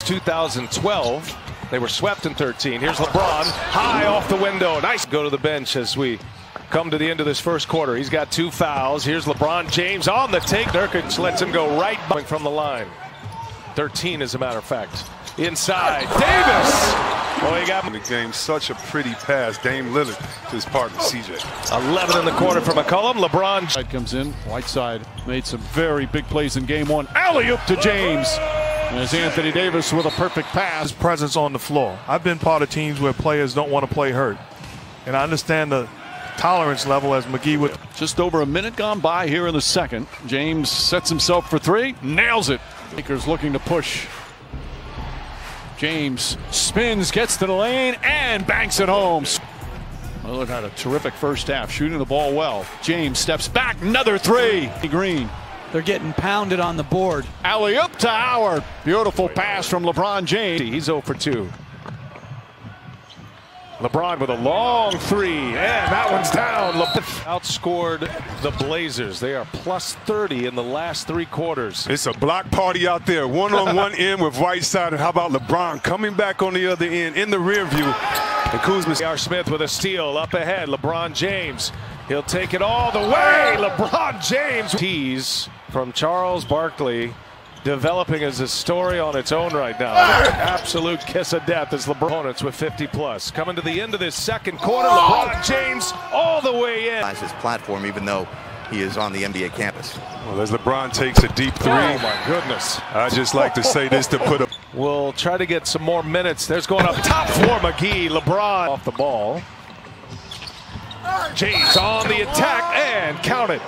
2012. They were swept in 13. Here's LeBron, high off the window. Nice. Go to the bench as we come to the end of this first quarter. He's got 2 fouls. Here's LeBron James on the take. Nurkic lets him go right from the line. 13, as a matter of fact. Inside, Davis. Oh, he got in the game. Such a pretty pass. Dame Lillard to his partner, CJ. 11 in the quarter for McCollum. LeBron comes in. Whiteside made some very big plays in game 1. Alley-oop to James. There's Anthony Davis with a perfect pass. His presence on the floor. I've been part of teams where players don't want to play hurt. And I understand the tolerance level as McGee would. Just over a minute gone by here in the second. James sets himself for 3. Nails it. Lakers looking to push. James spins, gets to the lane, and banks it home. Lillard had a terrific first half, shooting the ball well. James steps back, another 3. Green. They're getting pounded on the board. Alley-oop to Howard. Beautiful pass from LeBron James. He's 0 for 2. LeBron with a long 3, and that one's down. Outscored the Blazers. They are plus 30 in the last 3 quarters. It's a block party out there. One on one end with Whiteside, and how about LeBron coming back on the other end in the rear view. And Kuzma. R. Smith with a steal up ahead. LeBron James. He'll take it all the way. LeBron James. Tease from Charles Barkley, developing as a story on its own right now. Absolute kiss of death as LeBron opponents with 50+. Coming to the end of this second quarter, LeBron James all the way in. His platform, even though he is on the NBA campus. Well, as LeBron takes a deep 3. Oh my goodness. I just like to say this to put a. We'll try to get some more minutes. There's going up top for McGee. LeBron off the ball. James on the attack and count it.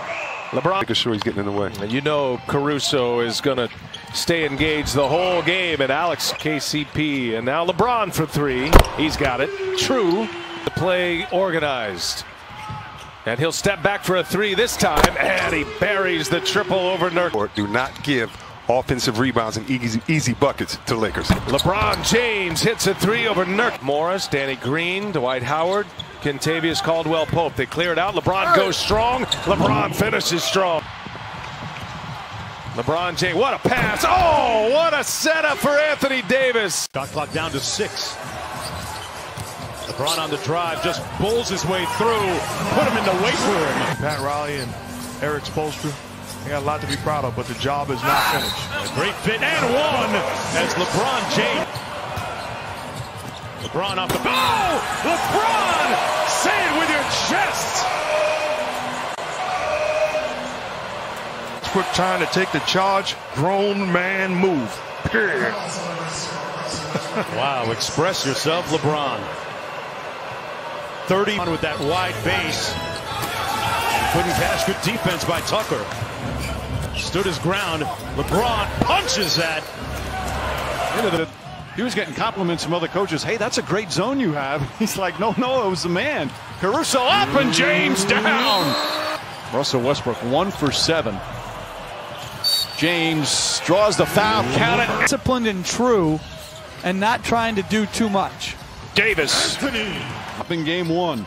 LeBron making sure he's getting in the way. And you know Caruso is going to stay engaged the whole game. And Alex KCP. And now LeBron for 3. He's got it. True. The play organized. And he'll step back for a 3 this time. And he buries the triple over Nurkic. Do not give offensive rebounds and easy buckets to the Lakers. LeBron James hits a 3 over Nurkic. Morris, Danny Green, Dwight Howard, Kentavious Caldwell-Pope. They clear it out. LeBron goes strong. LeBron finishes strong. LeBron James, what a pass. Oh, what a setup for Anthony Davis. Shot clock down to 6. LeBron on the drive, just bowls his way through. Put him in the weight room. Pat Riley and Eric Spoelstra, they got a lot to be proud of, but the job is not finished. A great fit and 1 as LeBron James. LeBron off the ball. LeBron! Say it with your chest! Quick trying to take the charge, grown man move. Period. Wow, express yourself, LeBron. 30 with that wide base. Couldn't catch. Good defense by Tucker. Stood his ground. LeBron punches that into the. He was getting compliments from other coaches. Hey, that's a great zone you have. He's like, no, it was the man. Caruso up and James down. Russell Westbrook 1 for 7. James draws the foul. Count it. Disciplined and true, and not trying to do too much. Davis up in game 1.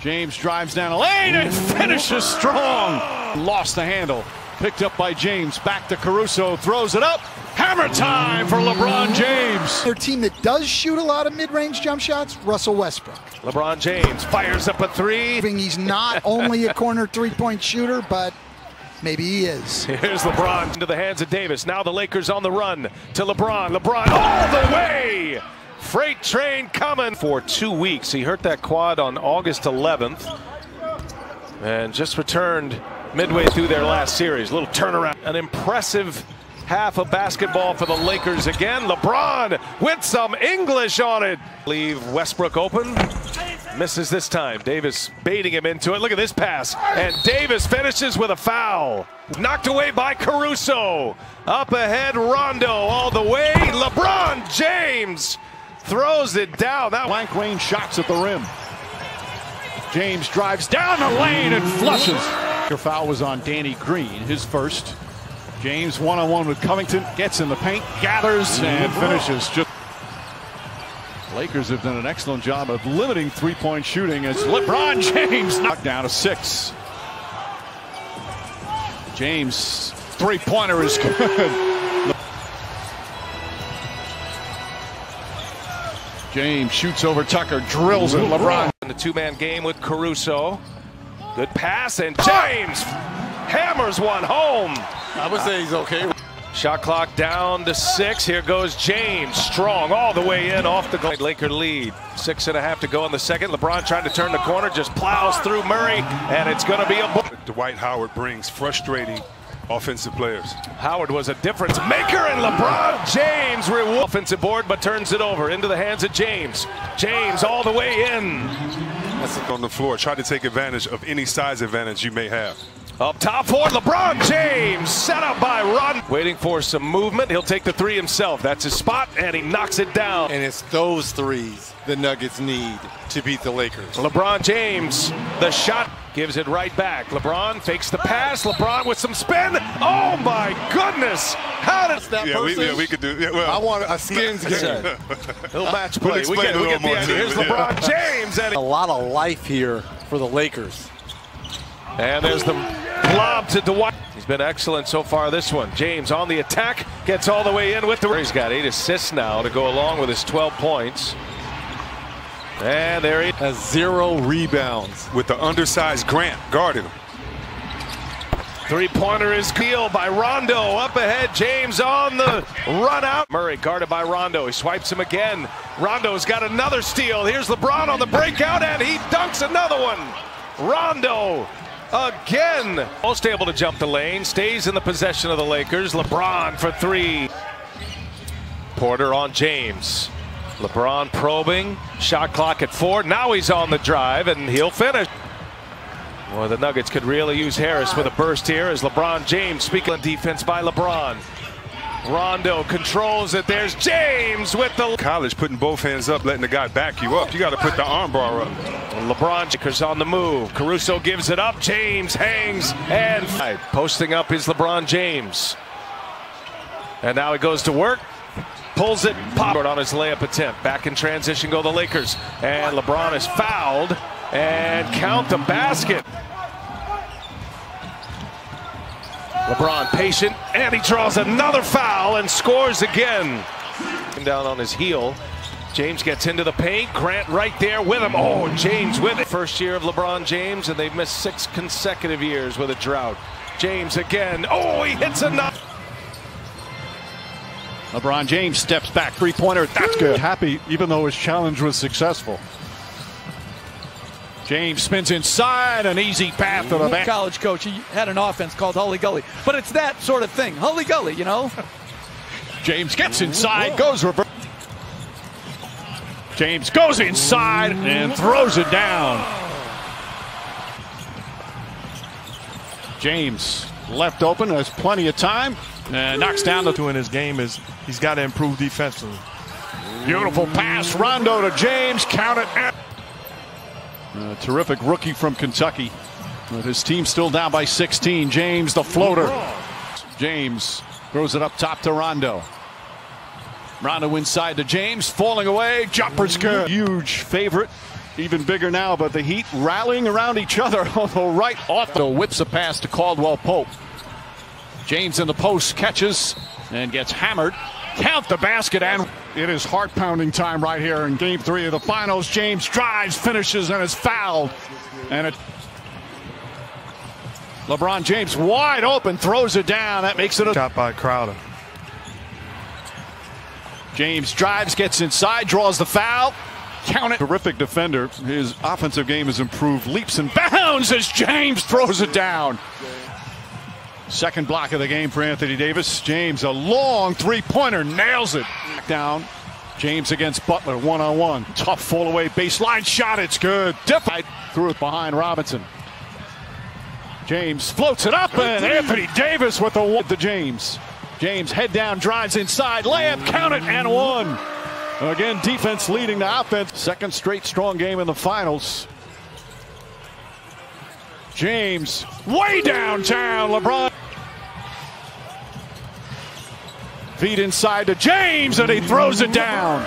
James drives down a lane and finishes strong. Lost the handle. Picked up by James. Back to Caruso. Throws it up. Hammer time for LeBron James. Their team that does shoot a lot of mid-range jump shots, Russell Westbrook. LeBron James fires up a 3. He's not only a corner 3-point shooter, but maybe he is. Here's LeBron into the hands of Davis. Now the Lakers on the run to LeBron. LeBron all the way. Freight train coming. For 2 weeks. He hurt that quad on August 11th. And just returned midway through their last series. A little turnaround. An impressive half of basketball for the Lakers again. LeBron with some English on it. Leave Westbrook open. Misses this time. Davis baiting him into it. Look at this pass. And Davis finishes with a foul. Knocked away by Caruso. Up ahead, Rondo all the way. LeBron James throws it down. That blank range shots at the rim. James drives down the lane and flushes. Your foul was on Danny Green, his first. James one-on-one with Covington, gets in the paint, gathers, and finishes. Lakers have done an excellent job of limiting three-point shooting as LeBron James knocked down to 6. James, three-pointer is good. James shoots over Tucker, drills it. LeBron. In the two-man game with Caruso. Good pass, and James hammers one home. I would say he's okay. Shot clock down to 6. Here goes James, strong all the way in off the goal. Laker lead. 6.5 to go in the second. LeBron trying to turn the corner, just plows through Murray, and it's going to be a ball. Dwight Howard brings frustrating offensive players. Howard was a difference maker, and LeBron James reward offensive board, but turns it over into the hands of James. James all the way in. That's on the floor. Try to take advantage of any size advantage you may have. Up top for LeBron James, set up by Ron. Waiting for some movement. He'll take the three himself. That's his spot, and he knocks it down. And it's those threes the Nuggets need to beat the Lakers. LeBron James, the shot, gives it right back. LeBron fakes the pass. LeBron with some spin. Oh my goodness! How did that person? We could do. Yeah, well, I want a skins game. Little match play. We get the idea. Here's LeBron James, and a lot of life here for the Lakers. And there's the lob to Dwight. He's been excellent so far this one. James on the attack, gets all the way in with the. He's got 8 assists now to go along with his 12 points. And there he has 0 rebounds. With the undersized Grant guarding him. Three-pointer is peeled by Rondo. Up ahead, James on the run out. Murray guarded by Rondo. He swipes him again. Rondo's got another steal. Here's LeBron on the breakout, and he dunks another one. Rondo again. Most able to jump the lane. Stays in the possession of the Lakers. LeBron for 3. Porter on James. LeBron probing. Shot clock at 4. Now he's on the drive, and he'll finish. Well, the Nuggets could really use Harris with a burst here as LeBron James speaking on defense by LeBron. Rondo controls it. There's James with the college, putting both hands up, letting the guy back you up. You got to put the arm bar up. LeBron on the move. Caruso gives it up. James hangs and posting up is LeBron James. And now he goes to work. Pulls it, pop on his layup attempt. Back in transition go the Lakers. And LeBron is fouled. And count the basket. LeBron patient, and he draws another foul and scores again. Down on his heel. James gets into the paint. Grant right there with him. Oh, James with it. First year of LeBron James, and they've missed 6 consecutive years with a drought. James again. Oh, he hits enough. LeBron James steps back. Three-pointer. That's good. Happy, even though his challenge was successful. James spins inside, an easy path to the back. College coach, he had an offense called Hully Gully. But it's that sort of thing. Hully Gully, you know. James gets inside, goes reverse. James goes inside and throws it down. James left open, has plenty of time, and knocks down the two in his game is he's got to improve defensively. Beautiful pass, Rondo to James, count it. A terrific rookie from Kentucky. But his team still down by 16. James, the floater. James throws it up top to Rondo. Rondo inside to James, falling away. Jumper's good. Huge favorite, even bigger now, but the Heat rallying around each other on the right off. The whips a pass to Caldwell Pope. James in the post, catches and gets hammered. Count the basket, and it is heart-pounding time right here in Game 3 of the Finals. James drives, finishes, and is fouled. And LeBron James wide open, throws it down. That makes it a shot by Crowder. James drives, gets inside, draws the foul. Count it. Terrific defender. His offensive game has improved. Leaps and bounds as James throws it down. Second block of the game for Anthony Davis. James, a long three-pointer, nails it. Down. James against Butler, one-on-one. Tough fall-away baseline shot. It's good. Threw it behind Robinson. James floats it up, and Anthony Davis with the James. James head down, drives inside, layup, count it, and one. Again, defense leading the offense. Second straight strong game in the finals. James way downtown. LeBron. Feed inside to James, and he throws it down.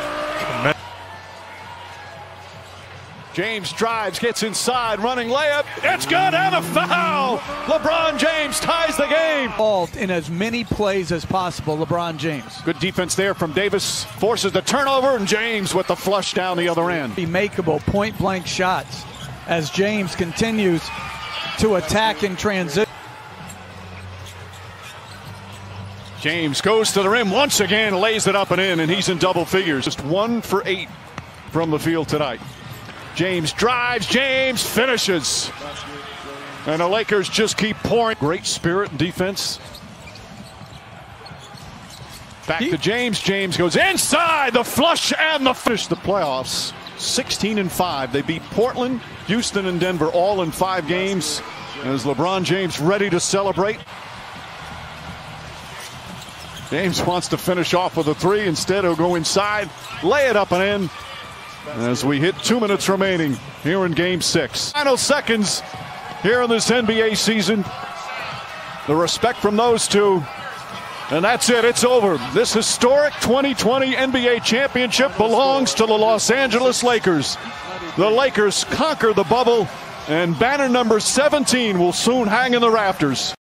James drives, gets inside, running layup. It's good and a foul. LeBron James ties the game. Involved in as many plays as possible, LeBron James. Good defense there from Davis. Forces the turnover, and James with the flush down the other end. Makeable point-blank shots as James continues to attack in transition. James goes to the rim once again, lays it up and in, and he's in double figures. Just 1 for 8 from the field tonight. James drives, James finishes. And the Lakers just keep pouring. Great spirit and defense. Back to James. James goes inside, the flush and the finish. The playoffs 16-5. They beat Portland, Houston, and Denver all in 5 games. As LeBron James ready to celebrate. James wants to finish off with a 3. Instead, he'll go inside, lay it up and in. As we hit 2 minutes remaining here in Game 6. Final seconds here in this NBA season. The respect from those two. And that's it. It's over. This historic 2020 NBA championship belongs to the Los Angeles Lakers. The Lakers conquer the bubble, and banner number 17 will soon hang in the rafters.